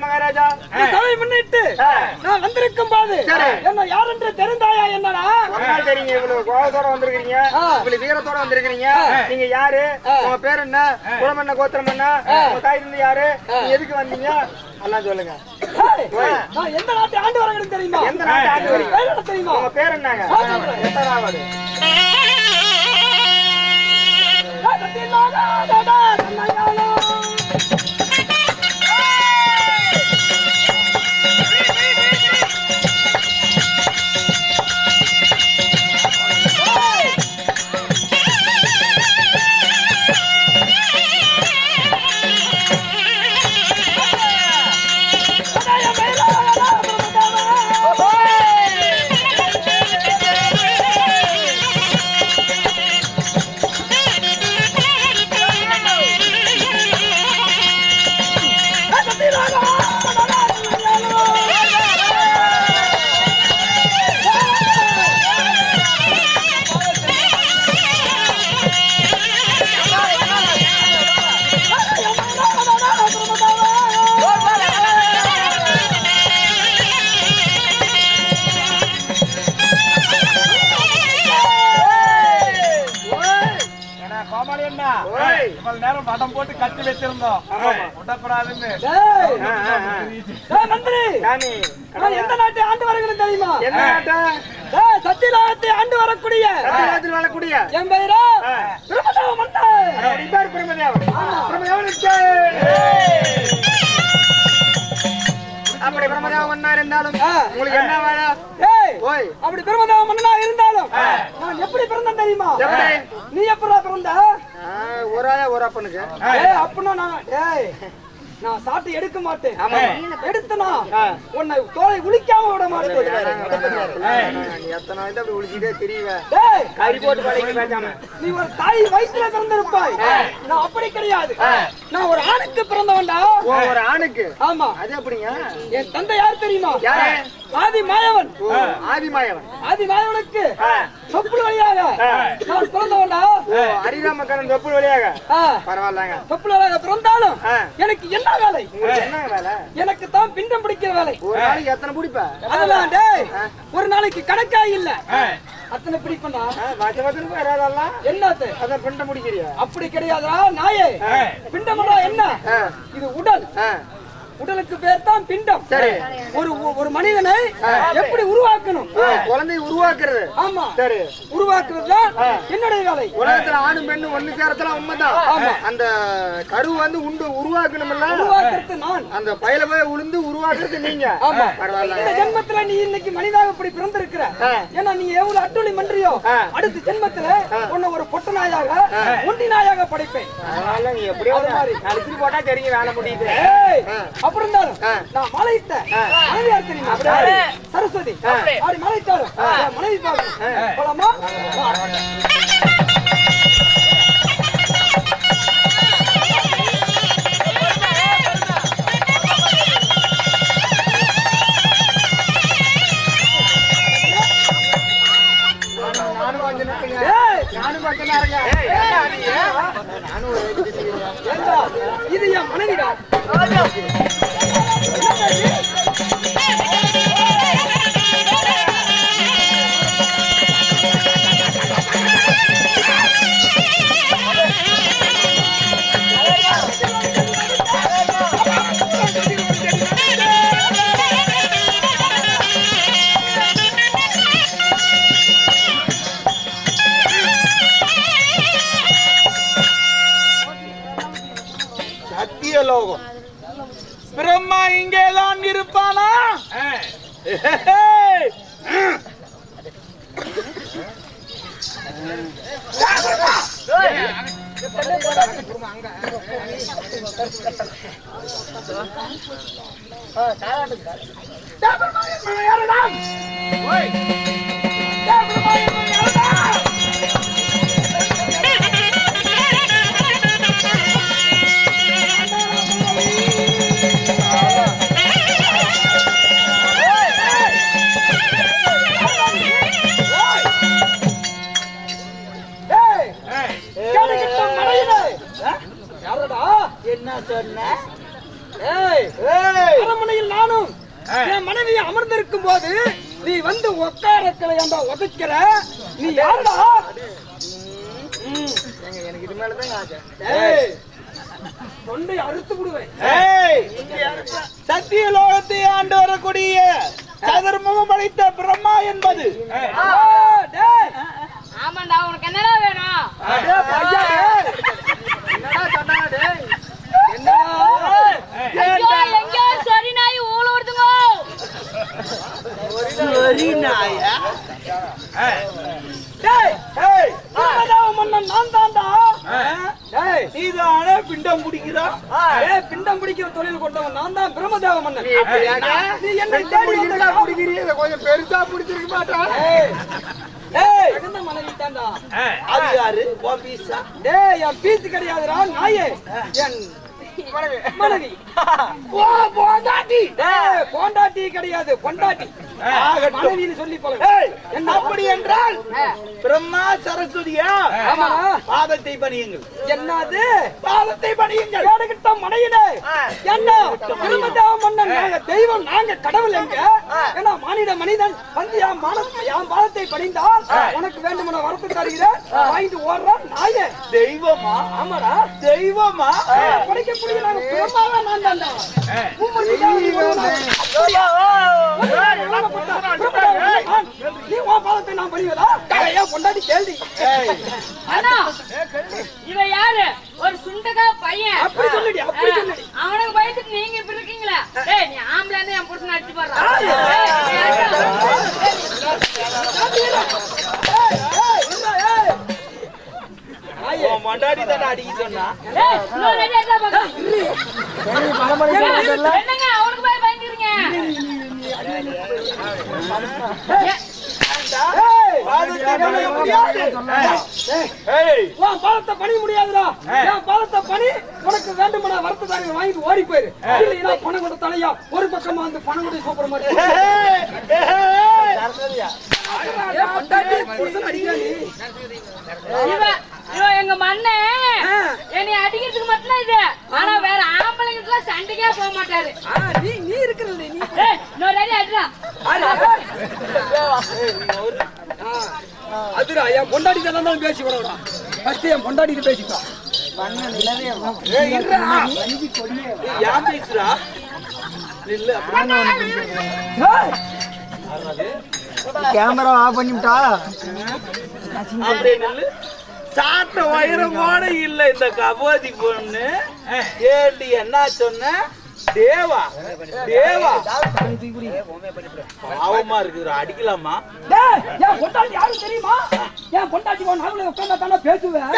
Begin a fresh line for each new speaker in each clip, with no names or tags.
மகாராஜா
சபை முன்னிட்டு நான் வந்திருக்கும் போது என்ன யார் என்று தெரிந்தாயா? என்னடா
தெரியுங்க, இவ்வளவு கோபத்தோட வந்திருக்கீங்க, இவ்வளவு வீரத்தோட வந்திருக்கீங்க. நீங்க யாரு? உங்க பேர் என்ன? குலம் என்ன? கோத்திரம் என்ன? உங்க தாய் இருந்து யாரு? எதுக்கு வந்தீங்க? எல்லாம் சொல்லுங்க.
நான் எந்த நாட்டு ஆண்டு வரணும் தெரியுமா?
எந்த நாட்டு ஆண்டு வரீங்க தெரியுமா? உங்க பேர் என்னங்க? எத்தனாவது?
நேரம் படம் போட்டு கட்டி வச்சிருந்தோம் விடக்கூடாதுன்னு.
எந்த நாட்டை ஆண்டு வரணும் தெரியுமா?
எந்த நாட்டை?
சத்தியலோகத்தை ஆண்டு வரக்கூடிய என் பெயரா பிரம்மதேவ மன்னர்.
அப்படி பிரம்மதேவ மன்னர் இருந்தாலும் உங்களுக்கு என்ன வேலை?
அப்படி பிரம்மதேவ மன்னனா இருந்தாலும் நான் எப்படி பிறந்தேன் தெரியுமா? நீ எப்படா பிறந்த?
ஒரு அப்பனுக்கு
அப்பனா நான் சாட்டை எடுக்க மாட்டேன். எடுத்தனா உன்னை தோலை உளிக்காம விட மாட்டேன்.
எத்தனை அப்படி உளிச்சிட்டே தெரியவே
கறி போட்டு பழகி பேசாம நீ ஒரு தாய் வயிற்றுல பிறந்திருப்பாய். நான் அப்படி கிடையாது. நான் ஒரு ஆணுக்கு பிறந்தவன்டா.
ஒரு ஆணுக்கு?
ஆமா.
அது எப்படிங்க?
என் தந்தை யார் தெரியுமா?
ஆதி மாயவன். ஆதி மாயவனுக்கு
தொப்புள் வழியாக நான் பிறந்தவன்டா.
அரிராமக்கரன் தொப்புள் வழியாக? பரவாயில்லங்க.
தொப்புள் வழியாக பிறந்தாலும் எனக்கு என்ன வேலை?
என்ன வேலை?
எனக்கு தான் பிண்டம் பிடிக்கிற வேலை.
ஒரு நாளைக்கு எத்தனை பிடிப்ப?
அதெல்லாம் டேய் ஒரு நாளைக்கு கணக்கா இல்ல, அத்தனை பிடிப்பா. என்னது
அத பிண்டம் பிடிக்கிறியா?
அப்படி கிடையாதா நாயே. பிண்டம்டா என்ன? இது உடல். உடலுக்கு பேர் தான் பிண்டம்.
சரி.
ஒரு மனிதனை எப்படி உருவாக்கணும்?
குழந்தை உருவாக்குறது.
ஆமா.
சரி.
உருவாக்குறது தான் என்னுடைய வேலை.
உலகத்துல ஆணும் பெண்ணும் ஒண்ணு சேரத்துல உண்மைதான். அந்த கரு வந்து உண்டு உருவாக்கணும்ல.
உருவாக்குறது நான்.
அந்த பயில போய் உளுந்து உருவாக்குறது நீங்க.
ஆமா.
பரவாயில்ல.
இந்த ஜென்மத்துல நீ இன்னைக்கு மனிதாக இப்படி பிறந்திருக்கிற. ஏன்னா நீ எவ்வளவு அட்டுளி மன்றியோ அடுத்த ஜென்மத்துல உன்னை ஒரு பொட்ட நாயாக ஒண்டி நாயாக படைப்பேன்.
அதனால நீ எப்படியோ அடிச்சு போட்டா தெரியும் வேலை முடியுது.
அப்புறம் இருந்தாலும் நான் மலையிட்ட மனைவியார் தெரியுமா? சரஸ்வதி. அப்படி மலையிட்டாலும் மனைவி பார்க்கணும். போலாமா? இது என் மனைவிடா.
சத்தியலோகம்.
பிரம்மா இங்கேதான் இருப்பானா?
என் மனைவி அமர்ந்திருக்கும் போது நீ வந்து உட்காரத்துல ஏண்டா உதைக்கிற? நீ யாருடா?
எனக்கு இது மேலதான் ஆசை.
தொண்டை அறுத்து விடுவேன்.
சத்தியலோகத்தை ஆண்டு வரக்கூடிய சதுர்முகம் படைத்த பிரம்மா என்பது.
ஆமாண்டா, உனக்கு என்னடா வேணும்?
என்னடா சொன்னாங்க டேய்?
ஐயோ, எங்கேயோ சொறி நாய் ஊழ விடுதுங்க.
மன்னன் நான் தான்டா.
நீதானே பிண்டம் பிடிக்கிறா?
பிண்டம் பிடிக்கிற தொழில் கொண்டவன் நான் தான் பிரம்மதேவ மன்னன்.
நீ என்ன தேடி என்னடா குடிக்கிறீங்க? கொஞ்சம் பெருசா பிடிச்சிருக்க மாட்டான்.
தகுந்த மனைவி தான்டா.
அது யாரு? பீஸா?
டேய், என் பீஸ் கிடையாதுடா நாயே. என் மனைவி. பொண்டாட்டி கிடையாது, பொண்டாட்டி. மனைவின்னு சொல்லி போல.
என்ன அப்படி என்றால் பிரம்மா சரஸ்வதியா?
ஆமாடா.
பாதத்தை பணியுங்கள்.
என்னது?
பாதத்தை பணியுங்கள்.
கேடுகிட்ட மனையிலே என்ன பிரம்மதேவ மன்னன் நாங்க தெய்வம், நாங்க கடவுள் எங்க? ஏன்னா மானிட மனிதன் வந்து என் பாதத்தை பணிந்தால் உனக்கு வேண்டுமான வரத்து தருகிறேன், வாங்கிட்டு ஓடுறான் நாயே.
தெய்வமா?
ஆமாடா,
தெய்வமா?
படிக்கக்கூடிய நாங்க பிரம்மாவா நான் தான்டா. நீ உன் பாதத்தை நான் பணிவதா? ஏன் பொண்டாட்டி கேள்வி?
அண்ணா, இவன் யாரு? ஒரு சுண்டகா பையன்.
அப்படி சொல்லுடி, அப்படி சொல்லுடி.
அவனுக்கு பயந்துட்டு நீங்க இப்படி இருக்கீங்களா? ஏய், நீ ஆம்பளைன்னு என் புருஷன் அடிச்சு பாரு.
மண்டாடி தானே அடிக்க சொன்னா?
என்னங்க அவனுக்கு போய் பயந்துருங்க?
பாலத்தை பணி முடியாதுடா. பாலத்தை பணி உனக்கு வேண்டுமான வரத்து தாங்க வாங்கிட்டு ஓடி போயிரு. இல்லையா பணம் கூட தலையா ஒரு பக்கமா வந்து பணம் கூட சூப்பர் மாதிரி
எங்க மண்ணே என்னை அடிக்கிறதுக்கு மட்டும் இது. ஆனா வேற ஆம்பளைங்க சண்டைக்கே போக மாட்டாரு.
நீ இருக்கிறது நீ
இன்னொரு அடி அடிடா.
அதுடா என் பொண்டாட்டி தான் பேசி விடா. ஃபர்ஸ்ட் என் பொண்டாட்டிட்டு பேசிக்கோ.
கேமரா ஆஃப் பண்ணிட்டா.
சாட்ட வயிறம் கூட இல்ல இந்த கபோதி பொண்ணு. ஏண்டி என்ன சொன்ன? தேவா தேவா பாவமா இருக்குது, அடிக்கலாமா?
என் பொண்டாட்டி யாரும் தெரியுமா? என் பொண்டாட்டி நாங்களே உட்கார்ந்தா தானே பேசுவேன்.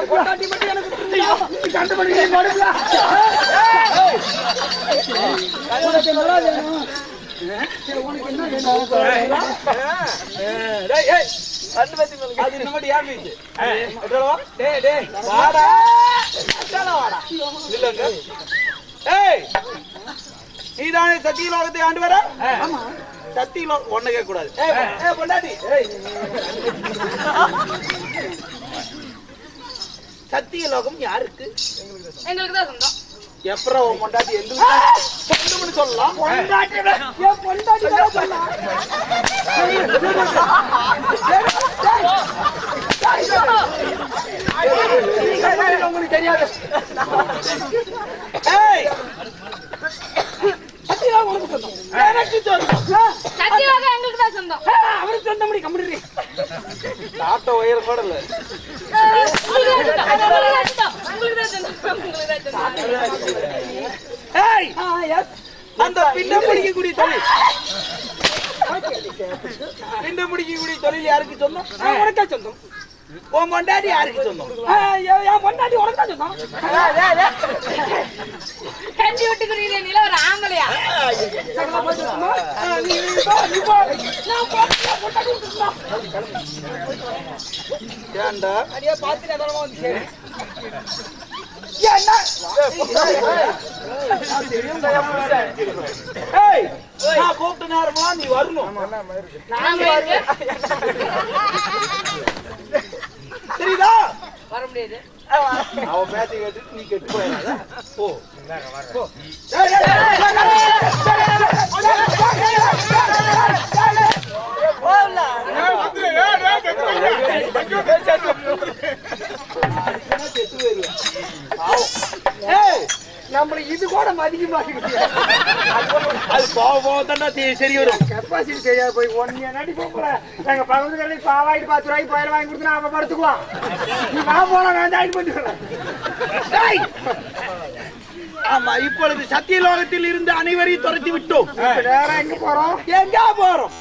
பொண்டாட்டி மட்டும் எனக்கு கண்டுபிடிக்க
நீதானே சத்தியலோகத்தை ஆண்டு வர? சத்தியலோகம் ஒண்ணு கேட்க கூடாது. பொண்டாட்டி சத்தியலோகம் யாருக்கு?
எங்களுக்கு தான் சொந்தம்.
எப்பறம் உன் பொண்டாட்டி எந்த சொந்தம்னு சொல்லலாம்? பொண்டாட்டி உங்களுக்கு தெரியாது. ஆட்டோ உயரம் கூட இல்ல. ஏய், அந்த பின்னம் பிடிக்கக்கூடிய தொழில் பின்னம் பிடிக்கக்கூடிய தொழில் யாருக்கு சொந்தம்?
உனக்கே சொந்தம்.
உன் பொண்டாட்டி யாருக்கு சொந்தம்?
என் பொண்டாட்டி உனக்கு தான் சொந்தம்.
கட்டி விட்டுக்கிறீங்க நீல ஒரு ஆம்பளையா
ஏன்டா
அடியே பாத்துட்டு அதெல்லாம் வந்து சேரு.
ஏய், நான் கூப்பிட்ட நேரம்லாம் நீ வரணும். தெரியுதா?
வர முடியாது
அவன் பேச்சை கேட்டு நீ கெட்டு போயிடாத. போ.
நம்மளுக்கு இது கூட மதிக்க மாட்டேங்குது.
அது போக போக தானே சரி வரும்.
கெப்பாசிட்டி தெரியாது போய் ஒன்னு நடி போகல. எங்க பக்கத்து கடையில் பாவாயிட்டு 10 ரூபாய்க்கு பயிர் வாங்கி கொடுத்து அவன் படுத்துக்குவான். நீ வா போலாம் நான் ஜாயின் பண்ணிடுறேன்.
ஆமா, இப்பொழுது சத்தியலோகத்தில் இருந்து அனைவரையும் துரத்தி விட்டோம்.
நேரம் எங்க போறோம்?
எங்க போறோம்?